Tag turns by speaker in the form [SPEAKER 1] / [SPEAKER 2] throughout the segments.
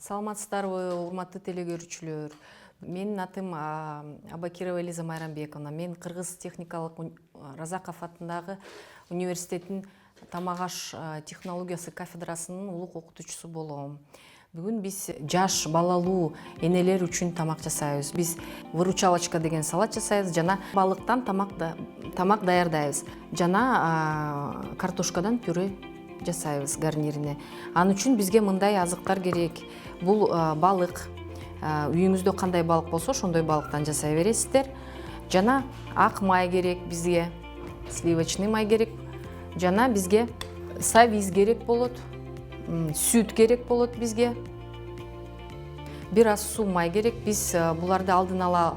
[SPEAKER 1] Саламатсыздарбы, урматтуу телекөрүүчүлөр. Менин атым Абакирова Элиза Майрамбековна. Мен Кыргыз техникалык Разаков атындагы университеттин тамак аш технологиясы кафедрасынын улук окутуучусу болом. Бүгүн биз жаш балалуу энелер үчүн тамак жасайбыз. Биз выручалочка деген салат жасайбыз жана балыктан тамак даярдайбыз. Жана картошкадан пюре жасайбыз гарнирине. Ан үчүн бизге мындай азыктар керек. Бул балык. Үйүңүздө кандай балык болсо, ошондой балыктан жасай бересиздер. Жана ак май керек бизге. Сливочный май керек. Жана бизге савиз керек болот. Сүт керек болот бизге. Бир аз суу май керек. Биз буларды алдын ала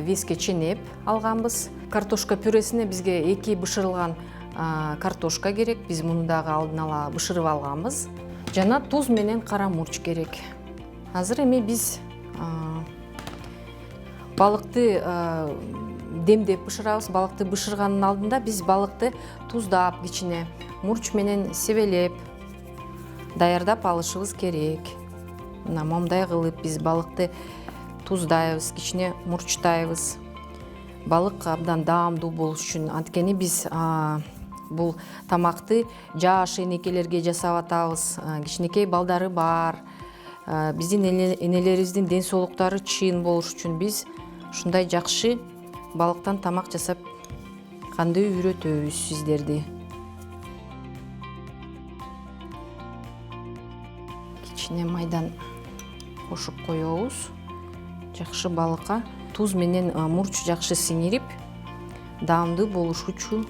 [SPEAKER 1] веске ченеп алганбыз. Картошка пюресине бизге 2 бышырылган картошка керек. Биз муну дагы алдын ала бышырып алганбыз. Жана туз менен кара мурч керек. Азыр эми биз балыкты демдеп бышырабыз. Балыкты бышырганын алдында биз балыкты туздап, кичине мурч менен себелеп даярдап алышыбыз керек. Мына момундай кылып биз балыкты туздайбыз, кичине мурчтайбыз. Балык абдан даамдуу болуш үчүн. Анткени биз бул тамакты жаш энекелерге жасап атабыз. Кичинекей балдары бар. Биздин энелерибиздин ден соолуктары чыйын болуш үчүн биз ушундай жакшы балыктан тамак жасап кандуу үйрөтөбүз сиздерди. Кичине майдан кошуп коебуз. Жакшы балыкка туз менен мурч жакшы сиңирип, даамдуу болушу үчүн.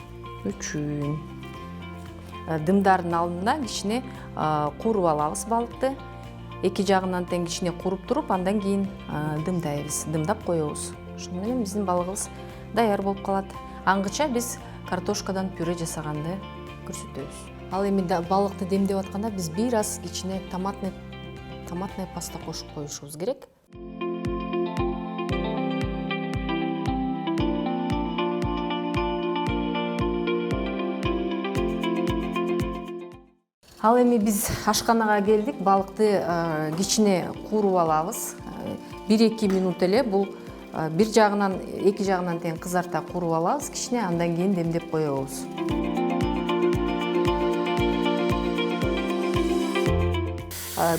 [SPEAKER 1] Дымдардын алдында кичине кууруп алабыз балыкты. Эки жагынан тең кичине куруп туруп, андан кийин дымдайбыз, дымдап коебуз. Ошону менен биздин балыгыбыз даяр болуп калат. Аңгыча биз картошкадан пюре жасаганды көрсөтөбүз. Ал эми балыкты демдеп атканда биз бир аз кичине томатный паста кошуп коюшубуз керек. Ал эми биз ашканага келдик. Балыкты кичине кууруп алабыз. 1-2 минут эле бул бир жагынан эки жагынан тең кызарта кууруп алабыз. Кичине андан кийин демдеп коебуз.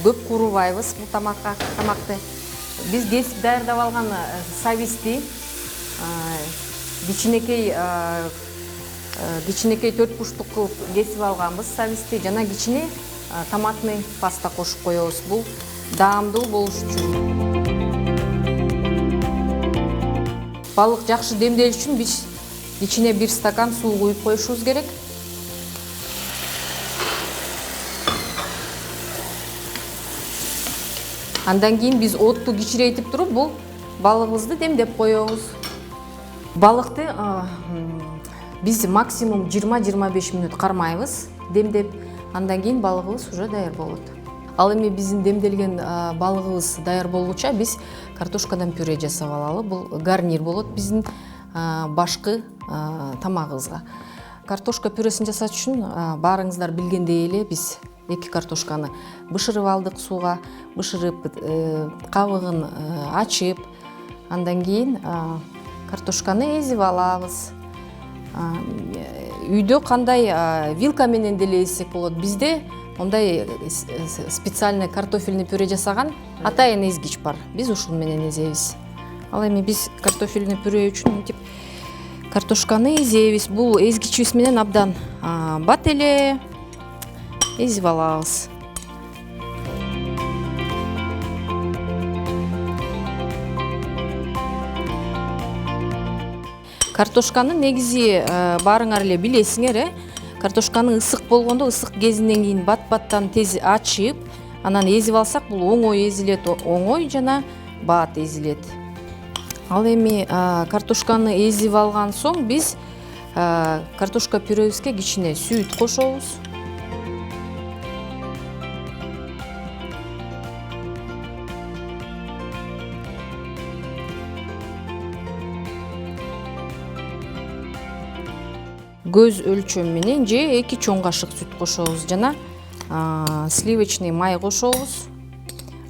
[SPEAKER 1] Көп куурубайбыз бул тамакты. Биз кесип даярдап алган савизди кичинекей 4 буштук кылып кесип алганбыз савизди. Жана кичине томатный паста кошуп коебуз. Бул даамдуу болуш үчүн. Балык жакшы демделиш үчүн биз кичине 1 стакан суу куюп коюшубуз керек. Андан кийин биз отту кичирейтип туруп, бул балыгыбызды демдеп коебуз. Балыкты биз максимум 20-25 минут кармайбыз демдеп. Андан кийин балыгыбыз уже даяр болот. Ал эми биздин демделген балыгыбыз даяр болгуча биз картошкадан пюре жасап алалы. Бул гарнир болот биздин башкы тамагыбызга. Картошка пюресин жасаш үчүн баарыңыздар билгендей эле биз 2 картошканы бышырып алдык сууга, бышырып кабыгын ачып, андан кийин картошканы эзип алабыз. Үйдө кандай вилка менен деле эзсек болот. Бизде мындай специальный картофельный пюре жасаган атайын эзгич бар. Биз ушул менен эзебиз. Ал эми биз картофельный пюре үчүн мынтип картошканы эзебиз. Бул эзгичибиз менен абдан бат эле эзип алабыз. Картошканы негизи баарыңар эле билесиңер, картошканы ысык болгондо, ысык кезинен кийин бат-баттан тез ачып, анан эзип алсак, бул оңой эзилет, оңой жана бат эзилет. Ал эми картошканы эзип алган соң биз картошка пюребизге кичине сүт кошобуз. Көз өлчөм менен же 2 чоң кашык сүт кошобуз жана сливочный май кошобуз.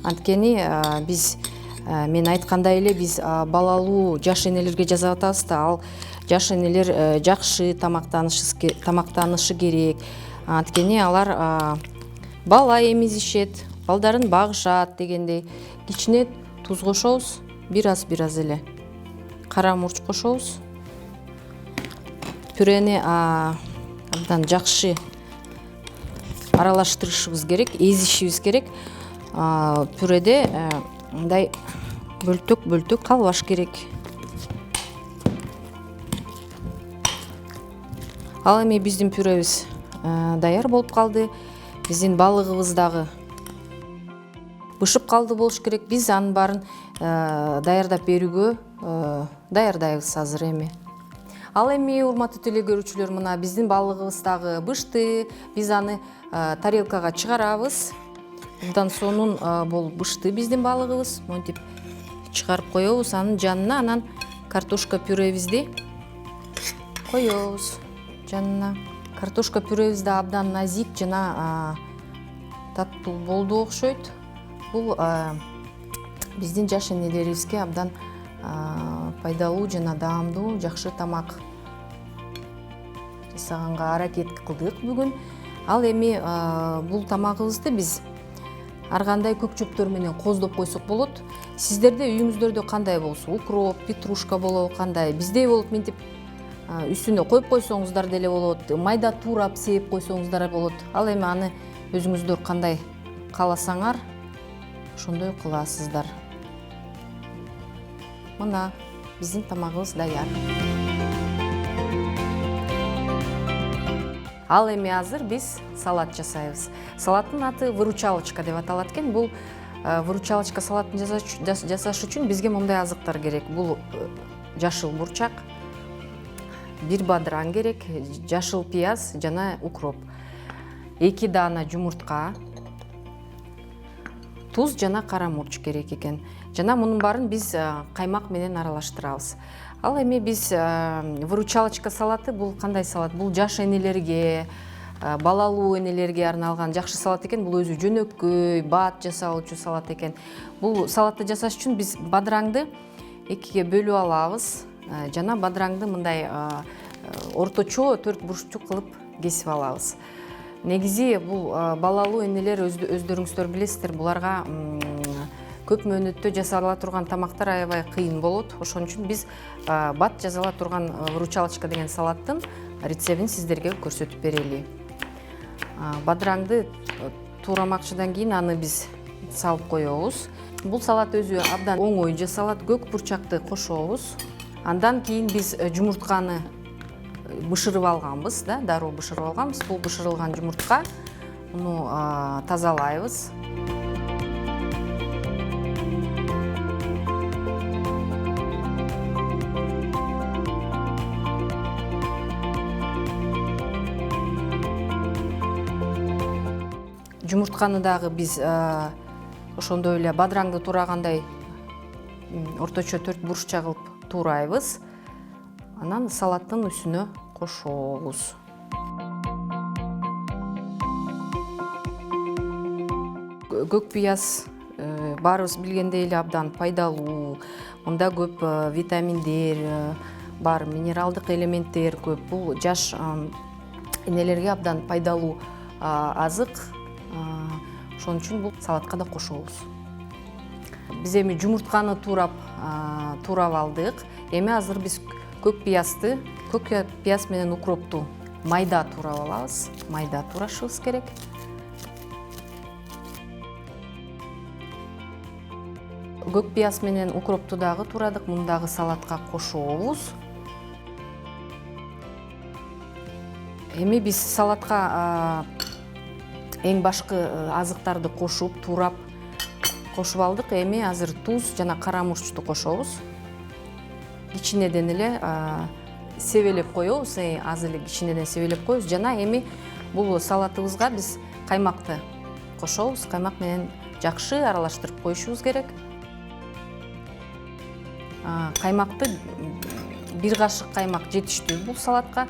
[SPEAKER 1] Анткени биз мен айткандай эле биз балалуу жаш энелерге жасап атабыз да, ал жаш энелер жакшы тамактанышы керек. Анткени алар бала эмизишет, балдарын багышат дегендей. Кичине туз кошобуз, бир аз эле кара мурч кошобуз. Пюрени абдан жакшы аралаштырышыбыз керек, эзишибиз керек. Пюреде мындай бөлтөк калбаш керек. Ал эми биздин пюребиз даяр болуп калды. Биздин балыгыбыз дагы бышып калды болуш керек. Биз анын баарын даярдап берүүгө даярдайбыз азыр эми. Ал эми урматтуу телегөрүүчүлөр, мына биздин балыгыбыз дагы бышты. Биз аны тарелкага чыгарабыз. Мындан сонун болуп бышты биздин балыгыбыз. Монтип чыгарып коебуз анын жанына, анан картошка пюребизди коебуз жанына. Картошка пюребиз да абдан назик жана таттуу болду окшойт. Бул биздин жаш энелерибизге абдан пайдалуу жана даамдуу жакшы тамак жасаганга аракет кылдык бүгүн. Ал эми бул тамагыбызды биз ар кандай көк чөптөр менен коздоп койсок болот. Сиздерде үйүңүздөрдө кандай болсо, укроп, петрушка болобу, кандай биздей болуп мынтип үстүнө коюп койсоңуздар деле болот. Майда туурап сээп койсоңуздар болот. Ал эми аны өзүңүздөр кандай кааласаңар, ошондой кыласыздар. Мына биздин тамагыбыз даяр. Ал эми азыр биз салат жасайбыз. Салаттын аты выручалочка деп аталат экен. Бул выручалочка салатын жасаш үчүн бизге мындай азыктар керек. Бул жашыл бурчак, бир бадыраң керек, жашыл пияз жана укроп, 2 даана жумуртка, туз жана кара мурч керек экен. Жана мунун баарын биз каймак менен аралаштырабыз. Ал эми биз выручалочка салаты, бул кандай салат? Бул жаш энелерге, балалуу энелерге арналган жакшы салат экен. Бул өзү жөнөкөй, бат жасалуучу салат экен. Бул салатты жасаш үчүн биз бадыраңды 2ге бөлүп алабыз. Жана бадыраңды мындай орточо 4 бурчтуу кылып кесип алабыз. Негизи бул балалуу энелер өздөрүңүздөр билесиздер, буларга көп мөөнөттө жасала турган тамактар аябай кыйын болот. Ошон үчүн биз бат жасала турган выручалочка деген салаттын рецептин сиздерге көрсөтүп берели. Бадыраңды туурамакчыдан кийин аны биз салып коебуз. Бул салат өзү абдан оңой жасалат. Көк бурчакты кошобуз. Андан кийин биз жумуртканы бышырып алганбыз, дароо бышырып алганбыз. Бул бышырылган жумуртка, муну тазалайбыз. Жумуртканы дагы биз ошондой эле бадыраңды туурагандай орточо 4 бурчча кылып туурайбыз. Анан салаттын үстүнө кошобуз. Көк пияз баарыбыз билгендей эле абдан пайдалуу. Мында көп витаминдер бар, минералдык элементтер көп. Бул жаш энелерге абдан пайдалуу азык. Ошон үчүн бул салатка да кошобуз. Биз эми жумуртканы туурап алдык. Эми азыр биз көк пияз менен укропту майда туурап алабыз. Майда туурашыбыз керек. Көк пияз менен укропту дагы туурадык. Муну дагы салатка кошобуз. Эми биз салатка эң башкы азыктарды туурап кошуп алдык. Эми азыр туз жана кара мурчту кошобуз. Кичинеден эле себелеп коебуз, аз эле кичинеден себелеп коебуз. Жана эми бул салатыбызга биз каймакты кошобуз. Каймак менен жакшы аралаштырып коюшубуз керек. Каймакты 1 кашык каймак жетиштүү бул салатка.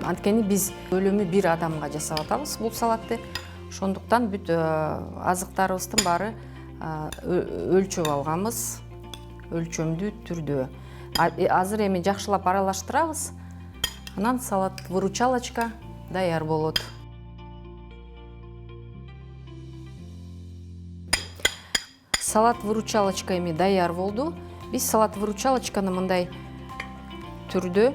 [SPEAKER 1] Анткени биз көлөмү 1 адамга жасап атабыз бул салатты. Ошондуктан бүт азыктарыбыздын баары өлчөп алганбыз, өлчөмдүү түрдө. Азыр эми жакшылап аралаштырабыз. Анан салат-выручалочка даяр болот. Салат-выручалочка эми даяр болду. Биз салат-выручалочканы мындай түрдө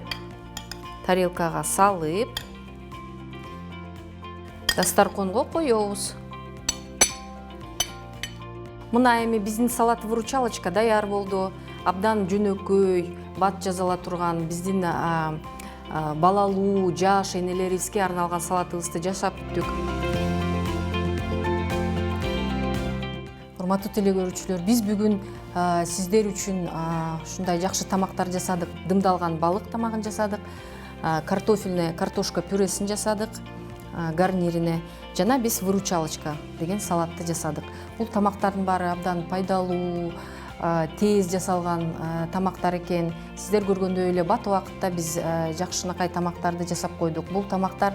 [SPEAKER 1] тарелкага салып, дастарконго коебуз. Мына эми биздин салат-выручалочка даяр болду. Абдан жөнөкөй, бат жазала турган биздин балалуу жаш энелерибизге арналган салатыбызды жашап бүттүк. Урматтуу теле көрүүчүлөр, биз бүгүн сиздер үчүн ушундай жакшы тамактар жасадык. Дымдалган балык тамагын жасадык, картофельный картошка пюресин жасадык, гарнирине жана биз выручалочка деген салатты жасадык. Бул тамактардын баары абдан пайдалуу, тез жасалган тамактар экен. Сиздер көргөндөй эле бат убакытта биз жакшынакай тамактарды жасап койдук. Бул тамактар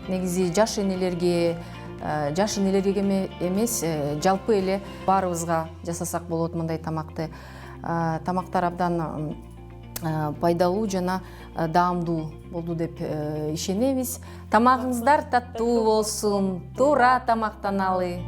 [SPEAKER 1] негизи жаш энелерге эмес, жалпы эле баарыбызга жасасак болот мындай тамакты. Тамактар абдан пайдалуу жана даамдуу болду деп ишенебиз. Тамагыңыздар таттуу болсун, туура тамактаналы.